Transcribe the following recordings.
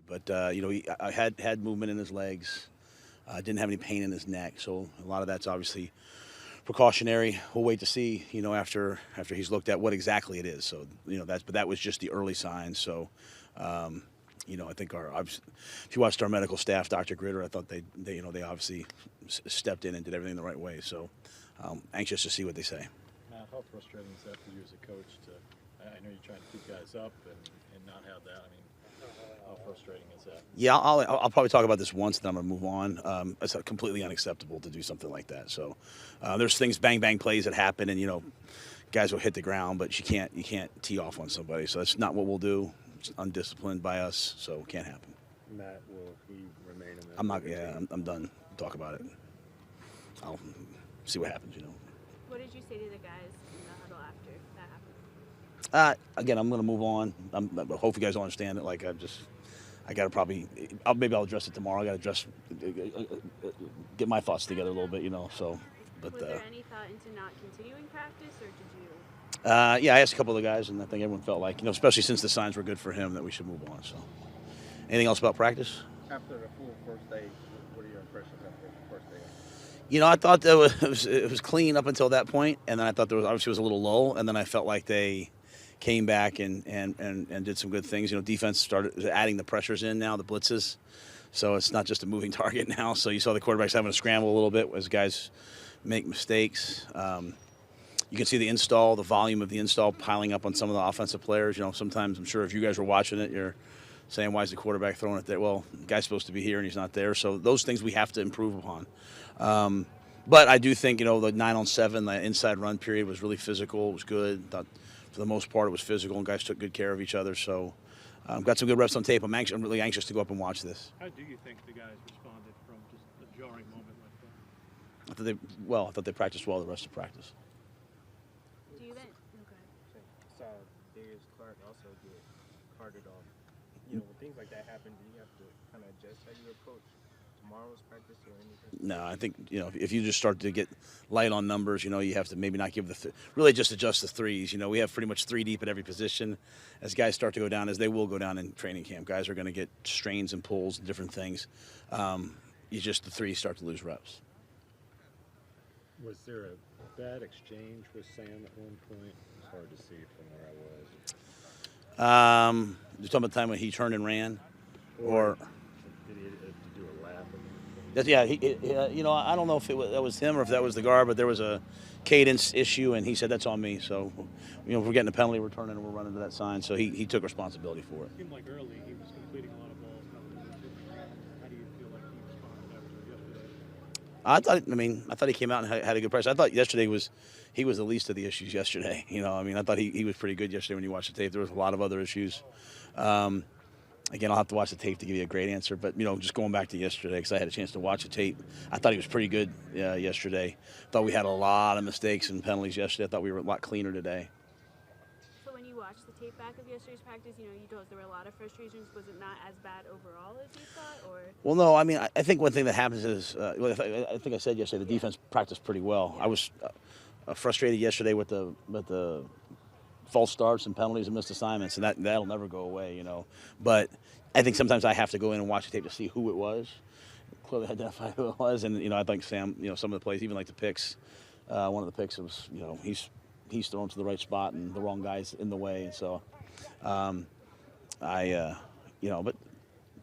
But I had movement in his legs. Didn't have any pain in his neck. So a lot of that's obviously precautionary. We'll wait to see, after he's looked at what exactly it is. So but that was just the early signs. So. I think if you watched our medical staff, Dr. Gritter, I thought they obviously stepped in and did everything the right way. So, anxious to see what they say. Matt, how frustrating is that for you as a coach? I know you're trying to keep guys up and not have that. I mean, how frustrating is that? Yeah, I'll probably talk about this once, then I'm going to move on. It's completely unacceptable to do something like that. So, there's things, bang plays that happen, and guys will hit the ground, but you can't tee off on somebody. So that's not what we'll do. It's undisciplined by us, so it can't happen. Matt, will he remain in the I'm not. Yeah, I'm done. Talk about it. I'll see what happens. What did you say to the guys in the huddle after that happened? Again, I'm going to move on. I hope you guys understand it. I got to maybe I'll address it tomorrow. I got to get my thoughts together a little bit. So. But, was there any thought into not continuing practice, or did you? Yeah, I asked a couple of the guys, and I think everyone felt like, especially since the signs were good for him, that we should move on. So, anything else about practice? After the full first day, what are your impressions after the first day? I thought that it was clean up until that point, and then I thought there was a little lull, and then I felt like they came back and did some good things. Defense started adding the pressures in now, the blitzes, so it's not just a moving target now. So you saw the quarterbacks having to scramble a little bit as guys make mistakes. You can see the volume of the install piling up on some of the offensive players. Sometimes I'm sure if you guys were watching it, you're saying, why is the quarterback throwing it there? Well, the guy's supposed to be here and he's not there. So those things we have to improve upon. But I do think, the 9-on-7, the inside run period was really physical. It was good. Thought for the most part it was physical and guys took good care of each other. So got some good reps on tape. I'm really anxious to go up and watch this. How do you think the guys responded from just a jarring moment like that? I thought they practiced well the rest of practice. Saw Darius Clark also get carted off. When things like that happen, do you have to kind of adjust how you approach tomorrow's practice or anything? No, I think if you just start to get light on numbers, you have to maybe not give really just adjust the threes. We have pretty much 3 deep at every position. As guys start to go down, as they will go down in training camp, guys are going to get strains and pulls and different things. The threes start to lose reps. Was there a bad exchange with Sam at one point? It's hard to see from where I was. You're talking about the time when he turned and ran, or did he do a lap? I don't know if that was him or if that was the guard, but there was a cadence issue, and he said that's on me. So, if we're getting a penalty, we're turning and we're running to that sign. So he took responsibility for it. It seemed like early he was completing a lot of balls. How do you feel like he responded after yesterday? I thought he came out and had a good press. I thought yesterday he was the least of the issues yesterday. I thought he was pretty good yesterday when you watched the tape. There was a lot of other issues. Again, I'll have to watch the tape to give you a great answer. But, just going back to yesterday, because I had a chance to watch the tape, I thought he was pretty good yesterday. Thought we had a lot of mistakes and penalties yesterday. I thought we were a lot cleaner today. So when you watched the tape back of yesterday's practice, you told us there were a lot of frustrations. Was it not as bad overall as you thought? Or? Well, no. I think one thing that happens is, I think I said yesterday, the defense practiced pretty well. I was frustrated yesterday with the false starts and penalties and missed assignments, and that'll never go away, But I think sometimes I have to go in and watch the tape to see who it was, clearly identify who it was, and I think Sam, some of the plays, even like the picks, one of the picks was, he's thrown to the right spot and the wrong guy's in the way, and so but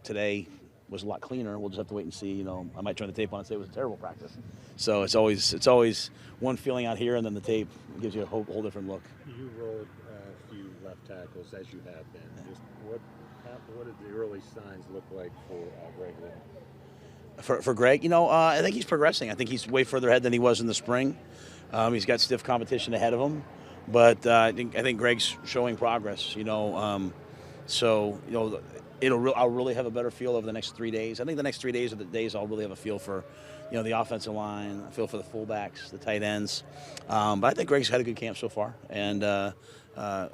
today was a lot cleaner. We'll just have to wait and see. I might turn the tape on and say it was a terrible practice. So it's always one feeling out here, and then the tape gives you a whole different look. You rolled a few left tackles as you have been. Just what did the early signs look like for Greg Little? For Greg, I think he's progressing. I think he's way further ahead than he was in the spring. He's got stiff competition ahead of him, but I think Greg's showing progress. I'll really have a better feel over the next 3 days. I think the next 3 days are the days I'll really have a feel for, the offensive line, a feel for the fullbacks, the tight ends. But I think Greg's had a good camp so far, and I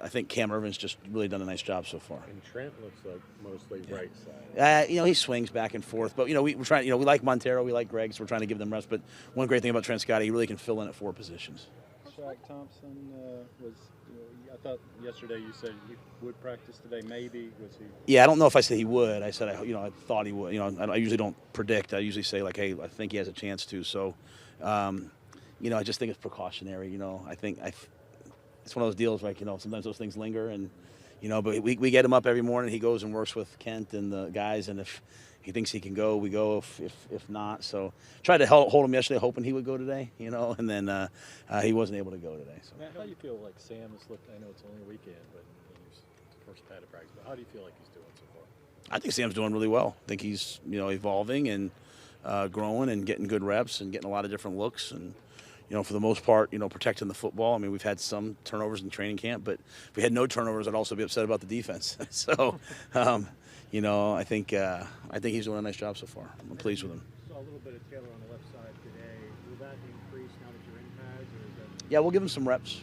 think Cam Irvin's just really done a nice job so far. And Trent looks like mostly right side. He swings back and forth, but we're trying. We like Montero, we like Greg, so we're trying to give them rest. But one great thing about Trent Scott, he really can fill in at 4 positions. Shaq Thompson was, I thought yesterday you said he would practice today. Maybe was he? Yeah, I don't know if I said he would. I said, I thought he would. I usually don't predict. I usually say, like, hey, I think he has a chance to. So, I just think it's precautionary. It's one of those deals, like, sometimes those things linger. And, but we get him up every morning. He goes and works with Kent and the guys. And if he thinks he can go, we go. If not, so tried to hold him yesterday, hoping he would go today, and then he wasn't able to go today. So. Matt, how do you feel like Sam has looked? I know it's only a weekend, but he was first pad of practice. But how do you feel like he's doing so far? I think Sam's doing really well. I think he's evolving and growing and getting good reps and getting a lot of different looks and for the most part protecting the football. I mean, we've had some turnovers in training camp, but if we had no turnovers, I'd also be upset about the defense. So I think he's doing a nice job so far. I'm pleased with him. Saw a little bit of Taylor on the left side today. Will that increase now that you're in pads, or is that? Yeah, we'll give him some reps.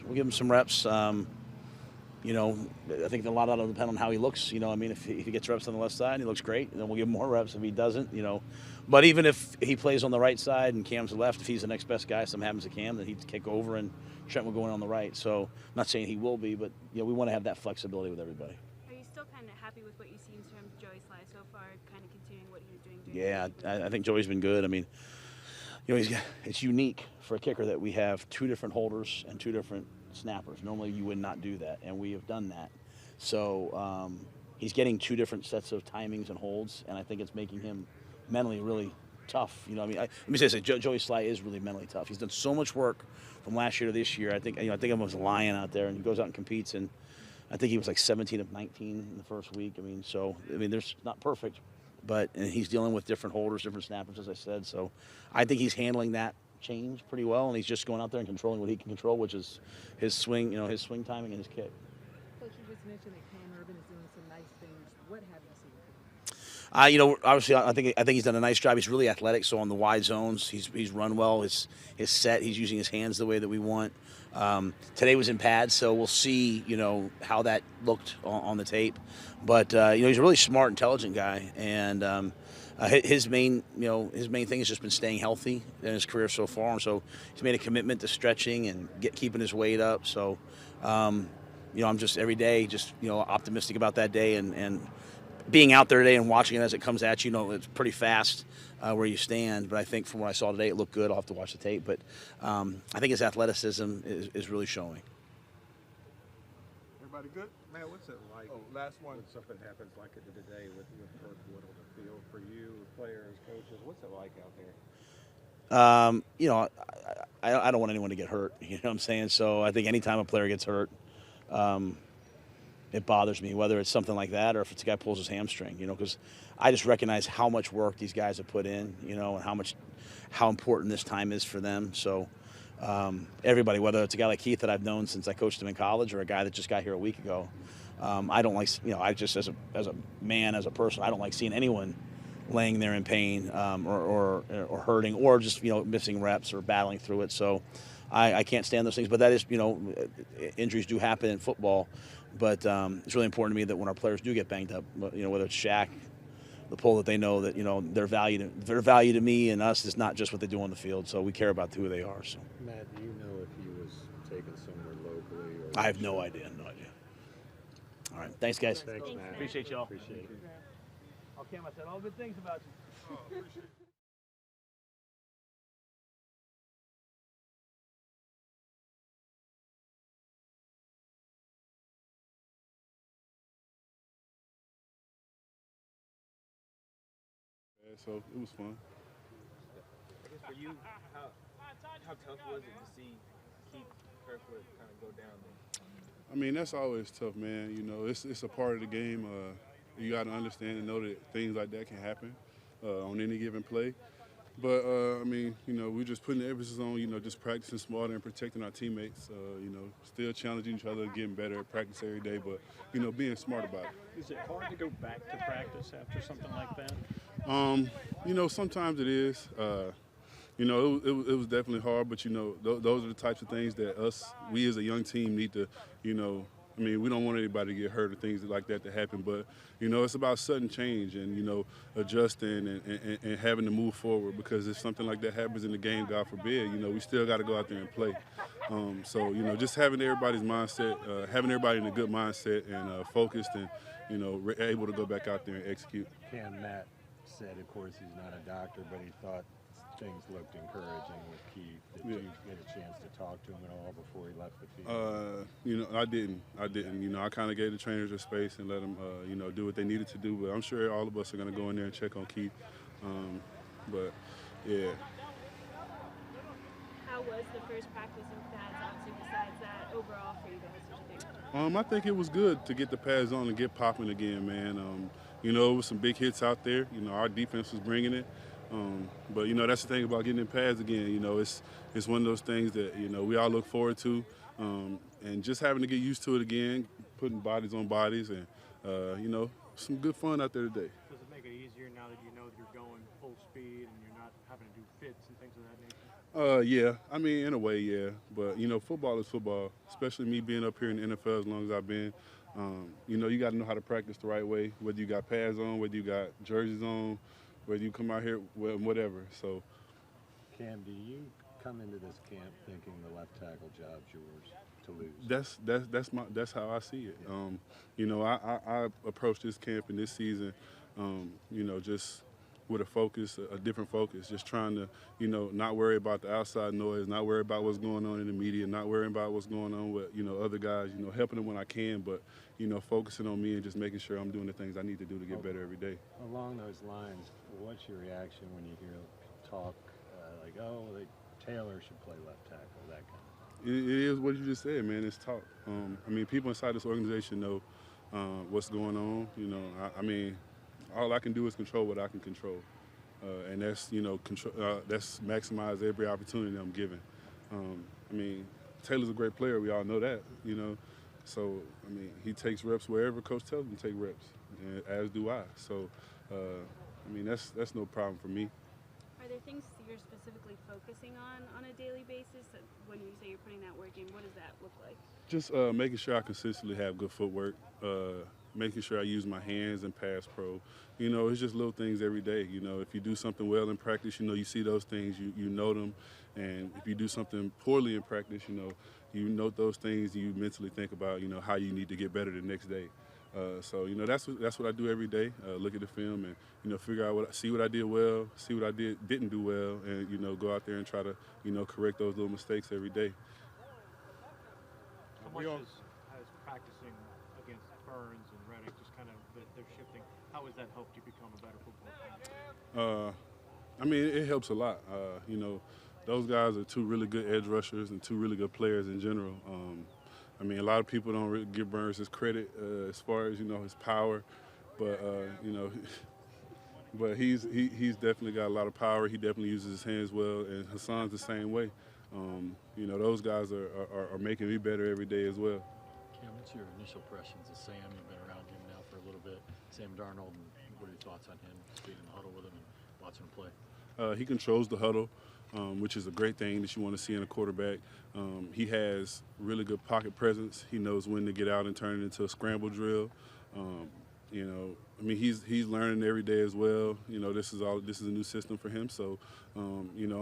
I think a lot of it will depend on how he looks. If he gets reps on the left side, he looks great, and then we'll give him more reps. If he doesn't, But even if he plays on the right side and Cam's the left, if he's the next best guy, something happens to Cam, then he'd kick over and Trent will go in on the right. So I'm not saying he will be, but we want to have that flexibility with everybody. Are you still kind of happy with what you've seen from Joey Sly so far, kind of continuing what he was doing during the week? I think Joey's been good. I mean, it's unique for a kicker that we have two different holders and two different snappers. Normally you would not do that, and we have done that. So he's getting two different sets of timings and holds, and I think it's making him mentally really tough. Let me say this: Joey Sly is really mentally tough. He's done so much work from last year to this year. I think I think I was a lion out there, and he goes out and competes, and I think he was like 17 of 19 in the first week. There's not perfect, but and he's dealing with different holders, different snappers, as I said. So I think he's handling that change pretty well, and he's just going out there and controlling what he can control, which is his swing, his swing timing and his kick. Coach, you just mentioned that Cam Urban is doing some nice things. What have you seen? Obviously, I think he's done a nice job. He's really athletic, so on the wide zones, he's run well. His set, he's using his hands the way that we want. Today was in pads, so we'll see, how that looked on the tape. But he's a really smart, intelligent guy, and his main thing has just been staying healthy in his career so far. And so he's made a commitment to stretching and keeping his weight up. So, I'm just every day optimistic about that day and being out there today and watching it as it comes at you. It's pretty fast where you stand. But I think from what I saw today, it looked good. I'll have to watch the tape. But I think his athleticism is really showing. Everybody good? Man, what's it like? Oh, last one. When something happens like it did today with Kirkwood on the field for you, players, coaches, what's it like out there? I don't want anyone to get hurt. You know what I'm saying? So I think anytime a player gets hurt, it bothers me, whether it's something like that or if it's a guy pulls his hamstring, because I just recognize how much work these guys have put in, and how important this time is for them. So everybody, whether it's a guy like Keith that I've known since I coached him in college or a guy that just got here a week ago, I don't like, I just as a man, as a person, I don't like seeing anyone laying there in pain or hurting or just, missing reps or battling through it. So I can't stand those things, but that is, injuries do happen in football. But it's really important to me that when our players do get banged up, whether it's Shaq, the pull, that they know that their value to me and us is not just what they do on the field. So we care about who they are. So Matt, do you know if he was taken somewhere locally? Or I have no idea. All right, thanks, guys. Thanks, Matt. Appreciate y'all. Appreciate it. Okay, I said all good things about you. So it was fun. I guess for you, how tough was it to see Keith Kirkwood kind of go down there? That's always tough, man. It's a part of the game. You got to understand and know that things like that can happen on any given play. But, we're just putting the emphasis on, just practicing smarter and protecting our teammates, still challenging each other, getting better at practice every day, but, being smart about it. Is it hard to go back to practice after something like that? Sometimes it is. It was definitely hard, but those are the types of things that we as a young team need to, I mean, we don't want anybody to get hurt or things like that to happen, but, you know, it's about sudden change and, you know, adjusting and having to move forward, because if something like that happens in the game, God forbid, you know, we still got to go out there and play. So, you know, just having everybody's mindset, having everybody in a good mindset and focused and, you know, able to go back out there and execute. Cam, Matt said, of course, he's not a doctor, but he thought things looked encouraging with Keith. Did you get a chance to talk to him at all before he left the field? You know, I didn't. You know, I kind of gave the trainers their space and let them, you know, do what they needed to do. But I'm sure all of us are going to go in there and check on Keith. But, yeah. How was the first practice with pads, obviously, besides that, overall for you guys? What do you think? I think it was good to get the pads on and get popping again, man. You know, it was some big hits out there. You know, our defense was bringing it. But, you know, that's the thing about getting in pads again. You know, it's one of those things that, you know, we all look forward to. And just having to get used to it again, putting bodies on bodies, and, you know, some good fun out there today. Does it make it easier now that you know that you're going full speed and you're not having to do fits and things of that nature? Yeah. I mean, in a way, yeah. But, you know, football is football, especially me being up here in the NFL as long as I've been. You know, you got to know how to practice the right way, whether you got pads on, whether you got jerseys on, whether you come out here, whatever. So, Cam, do you come into this camp thinking the left tackle job's yours to lose? That's how I see it. You know, I approached this camp in this season, you know, just with a different focus, just trying to, you know, not worry about the outside noise, not worry about what's going on in the media, not worrying about what's going on with, you know, other guys, you know, helping them when I can, but, you know, focusing on me and just making sure I'm doing the things I need to do to get better every day. Along those lines, what's your reaction when you hear talk like, oh, Taylor should play left tackle, that kind of thing? It is what you just said, man. It's talk. I mean, people inside this organization know what's going on. You know, I mean, all I can do is control what I can control, and that's, you know, that's maximize every opportunity I'm given. I mean, Taylor's a great player. We all know that. You know, so I mean, he takes reps wherever coach tells him to take reps, and as do I. So, I mean, that's no problem for me. Are there things you're specifically focusing on a daily basis? When you say you're putting that work in, what does that look like? Just making sure I consistently have good footwork, making sure I use my hands and pass pro. You know, it's just little things every day. You know, if you do something well in practice, you know, you see those things, you know them. And if you do something poorly in practice, you note those things, you mentally think about, you know, how you need to get better the next day. So, you know, that's what I do every day. Look at the film and, you know, figure out see what I did well, see what I didn't do well, and, you know, go out there and try to, you know, correct those little mistakes every day. How much has practicing against Burns and Reddick, just kind of they're shifting, how has that helped you become a better football player? I mean, it helps a lot. You know, those guys are two really good edge rushers and two really good players in general. I mean, a lot of people don't really give Burns his credit as far as, you know, his power, but you know, but he's definitely got a lot of power. He definitely uses his hands well, and Hassan's the same way. You know, those guys are making me better every day as well. Cam, what's your initial impressions of Sam? You've been around him now for a little bit. Sam Darnold, and what are your thoughts on him, being in the huddle with him and watching him play? He controls the huddle, which is a great thing that you want to see in a quarterback. He has really good pocket presence. He knows when to get out and turn it into a scramble drill. You know, I mean, he's learning every day as well. You know, this is a new system for him. So, you know,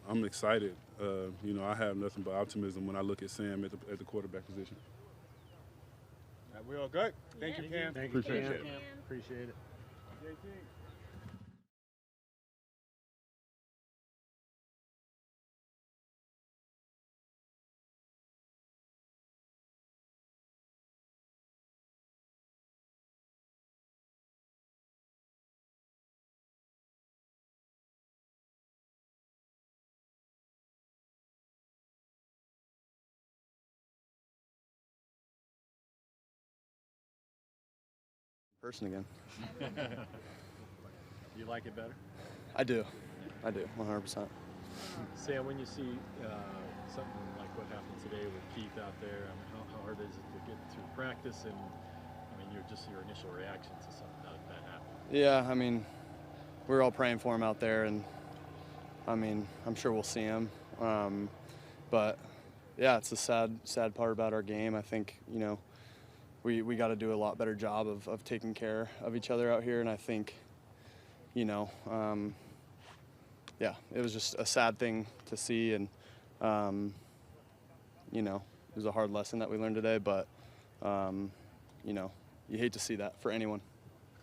I'm excited. You know, I have nothing but optimism when I look at Sam at the quarterback position. We all good? Thank you, Cam. Thank you, Appreciate Cam. it. Appreciate it. Person again. You like it better? I do, 100%. Sam, when you see something like what happened today with Keith out there, I mean, how hard is it to get through practice? And I mean, your initial reaction to something like that happened? Yeah, I mean, we're all praying for him out there, and I mean, I'm sure we'll see him. But yeah, it's a sad part about our game. I think, you know, we got to do a lot better job of taking care of each other out here. And I think, you know, yeah, it was just a sad thing to see. And, you know, it was a hard lesson that we learned today. But, you know, you hate to see that for anyone.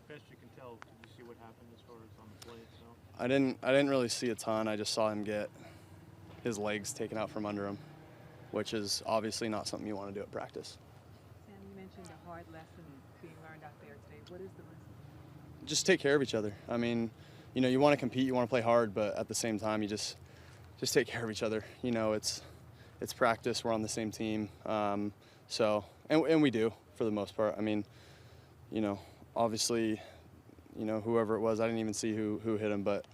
Best you can tell, did you see what happened as far as on the play itself? I didn't really see a ton. I just saw him get his legs taken out from under him, which is obviously not something you want to do at practice. Sam, you mentioned a hard lesson being learned out there today. What is the lesson? Just take care of each other. I mean, you know, you want to compete, you want to play hard, but at the same time, you just take care of each other. You know, it's practice. We're on the same team, so and we do for the most part. I mean, you know, obviously, you know, whoever it was, I didn't even see who hit him, but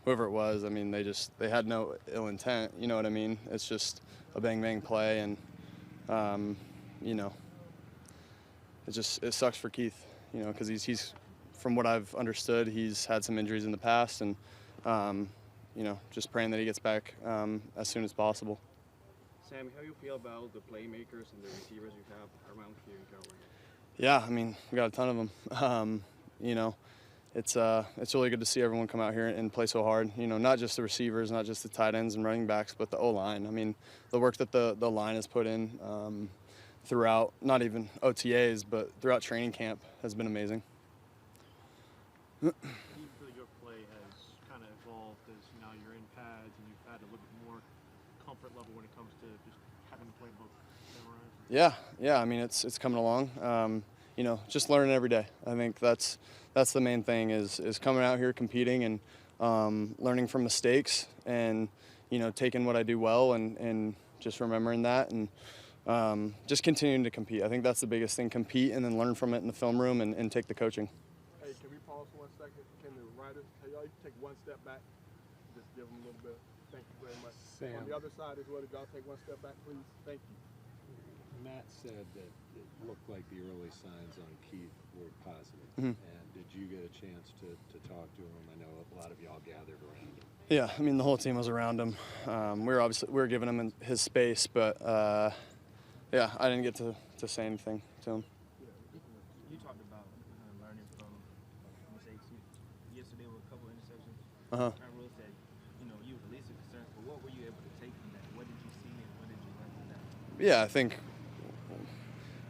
whoever it was, I mean, they had no ill intent. You know what I mean? It's just a bang play, and you know, it sucks for Keith. You know, because he's from what I've understood, he's had some injuries in the past, and you know, just praying that he gets back as soon as possible. Sam, how do you feel about the playmakers and the receivers you have around here in Carolina? Yeah, I mean, we got a ton of them. You know, it's really good to see everyone come out here and play so hard. You know, not just the receivers, not just the tight ends and running backs, but the O-line. I mean, the work that the line has put in throughout, not even OTAs, but throughout training camp has been amazing. Do you feel your play has kind of evolved as now you're in pads and you've had a little bit more comfort level when it comes to just having the playbook memorized? Yeah. I mean, it's coming along. You know, just learning every day. I think that's the main thing is coming out here competing and learning from mistakes and, you know, taking what I do well and just remembering that and just continuing to compete. I think that's the biggest thing, compete and then learn from it in the film room and take the coaching. Hey, can we pause for 1 second? Can the writers, hey, y'all take one step back? Just give them a little bit. Thank you very much. Sam. On the other side as well, y'all take one step back, please. Thank you. Matt said that it looked like the early signs on Keith were positive. Mm-hmm. And did you get a chance to talk to him? I know a lot of y'all gathered around him. Yeah, I mean, the whole team was around him. We were giving him his space, but yeah, I didn't get to say anything to him. You talked about learning from mistakes yesterday with a couple of interceptions. Matt Rhule said, you know, you were the least of concerns, but what were you able to take from that? What did you see and what did you learn from that? Yeah, I think,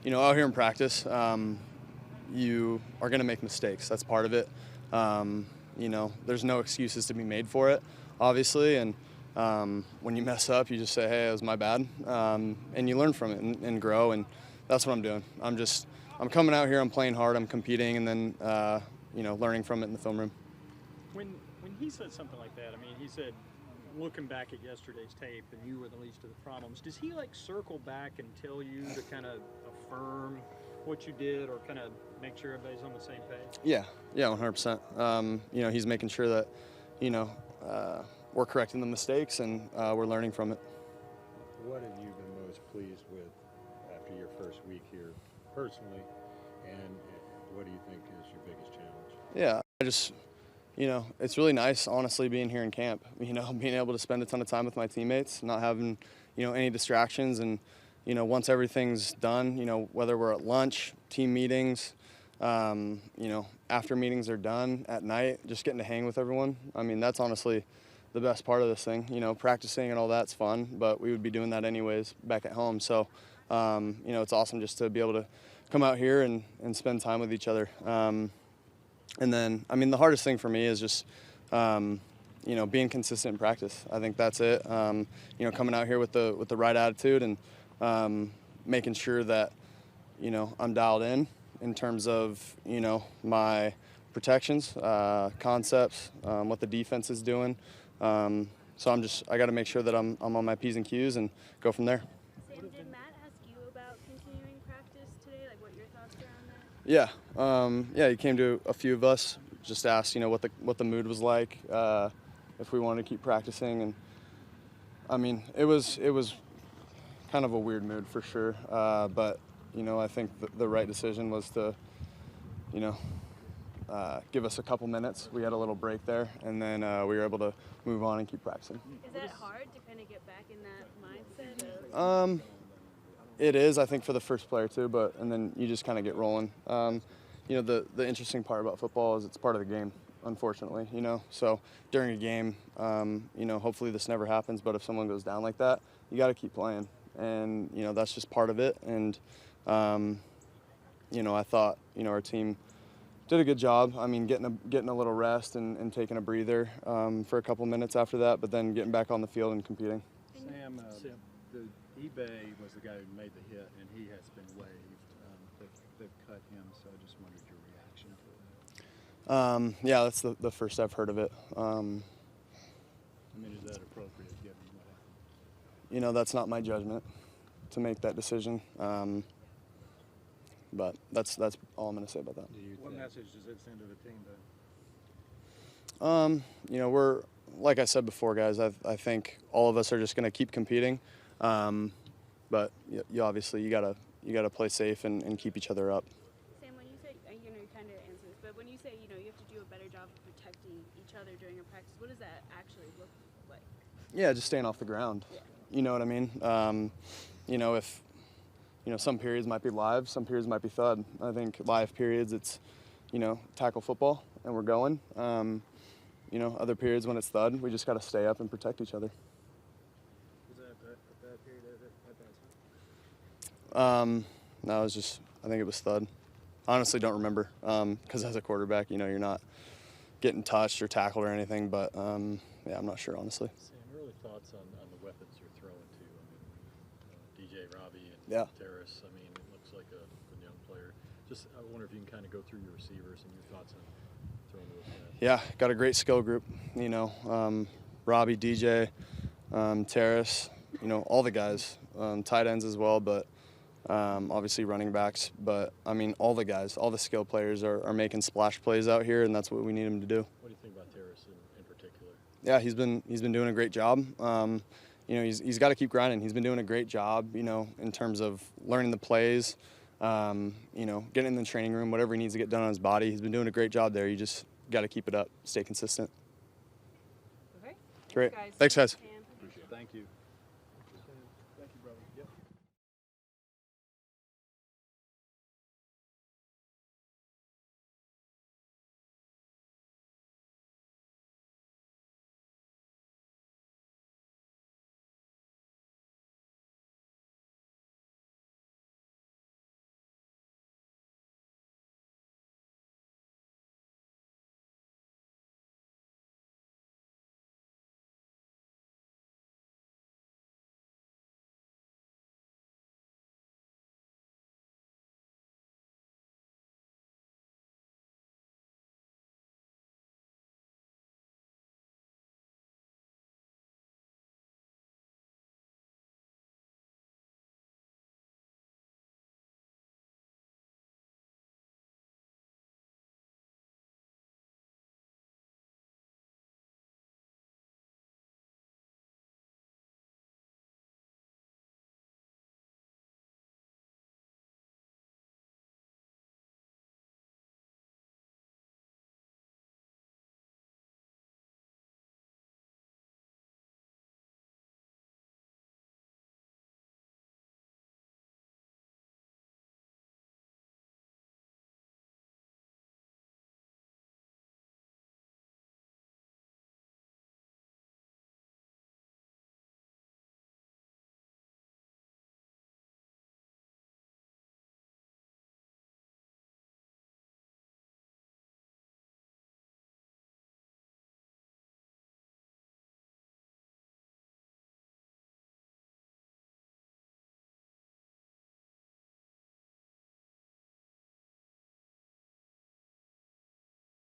you know, out here in practice, you are going to make mistakes. That's part of it. You know, there's no excuses to be made for it, obviously, and when you mess up, you just say, hey, it was my bad, and you learn from it and grow, and that's what I'm doing. I'm coming out here, I'm playing hard, I'm competing, and then, you know, learning from it in the film room. When he said something like that, I mean, he said, looking back at yesterday's tape, and you were the least of the problems, does he, like, circle back and tell you to kind of affirm what you did or kind of make sure everybody's on the same page? Yeah, 100%. You know, he's making sure that, you know, we're correcting the mistakes and we're learning from it. What have you been most pleased with after your first week here personally, and what do you think is your biggest challenge? Yeah, I just, you know, it's really nice, honestly, being here in camp, you know, being able to spend a ton of time with my teammates, not having, you know, any distractions. And, you know, once everything's done, you know, whether we're at lunch, team meetings, you know, after meetings are done at night, just getting to hang with everyone. I mean, that's honestly the best part of this thing. You know, practicing and all that's fun, but we would be doing that anyways back at home. So, you know, it's awesome just to be able to come out here and spend time with each other. And then, I mean, the hardest thing for me is just, you know, being consistent in practice. I think that's it. You know, coming out here with the right attitude and making sure that, you know, I'm dialed in terms of, you know, my protections, concepts, what the defense is doing. So I got to make sure that I'm on my P's and Q's and go from there. Sam, did Matt ask you about continuing practice today? Like, what your thoughts are on that? Yeah, he came to a few of us, just asked, you know, what the mood was like, if we wanted to keep practicing, and I mean, it was kind of a weird mood for sure, but you know, I think the right decision was to, you know, give us a couple minutes. We had a little break there, and then we were able to move on and keep practicing. Is that hard to kind of get back in that mindset? It is, I think, for the first player too, and then you just kind of get rolling. You know, the interesting part about football is it's part of the game, unfortunately, you know. So during a game, you know, hopefully this never happens, but if someone goes down like that, you got to keep playing. And, you know, that's just part of it. And, you know, I thought, you know, our team did a good job. I mean, getting a little rest and taking a breather for a couple minutes after that, but then getting back on the field and competing. Sam, the eBay was the guy who made the hit, and he has been waived. They've cut him, so I just wondered your reaction to it. Yeah, that's the first I've heard of it. I mean, is that appropriate given what happened? You know, that's not my judgment to make that decision. But that's all I'm going to say about that. What message does it send to the team, then? You know, we're, like I said before, guys, I think all of us are just going to keep competing. But you obviously, you gotta play safe and keep each other up. Sam, when you say, you know, you kind of answered this, but when you say, you know, you have to do a better job of protecting each other during a practice, what does that actually look like? Yeah, just staying off the ground. Yeah. You know what I mean? You know, if, you know, some periods might be live, some periods might be thud. I think live periods, it's, you know, tackle football and we're going. You know, other periods when it's thud, we just got to stay up and protect each other. Was that a bad period at that time? No, it was just, I think it was thud. Honestly, don't remember, because as a quarterback, you know, you're not getting touched or tackled or anything, but yeah, I'm not sure, honestly. Sam, early thoughts on the weapons you're throwing to? I mean, DJ, Robbie, and Yeah. Terrace. I mean, it looks like a young player. Just, I wonder if you can kind of go through your receivers and your thoughts on throwing those guys. Yeah, got a great skill group, you know, Robbie, DJ, Terrace, you know, all the guys, tight ends as well, but obviously running backs. But, I mean, all the guys, all the skill players are making splash plays out here, and that's what we need them to do. What do you think about Terrace in particular? Yeah, he's been doing a great job. You know, he's got to keep grinding. He's been doing a great job, you know, in terms of learning the plays, you know, getting in the training room, whatever he needs to get done on his body. He's been doing a great job there. You just got to keep it up, stay consistent. Okay. Great. Guys. Thanks, guys. Sam. Thank you.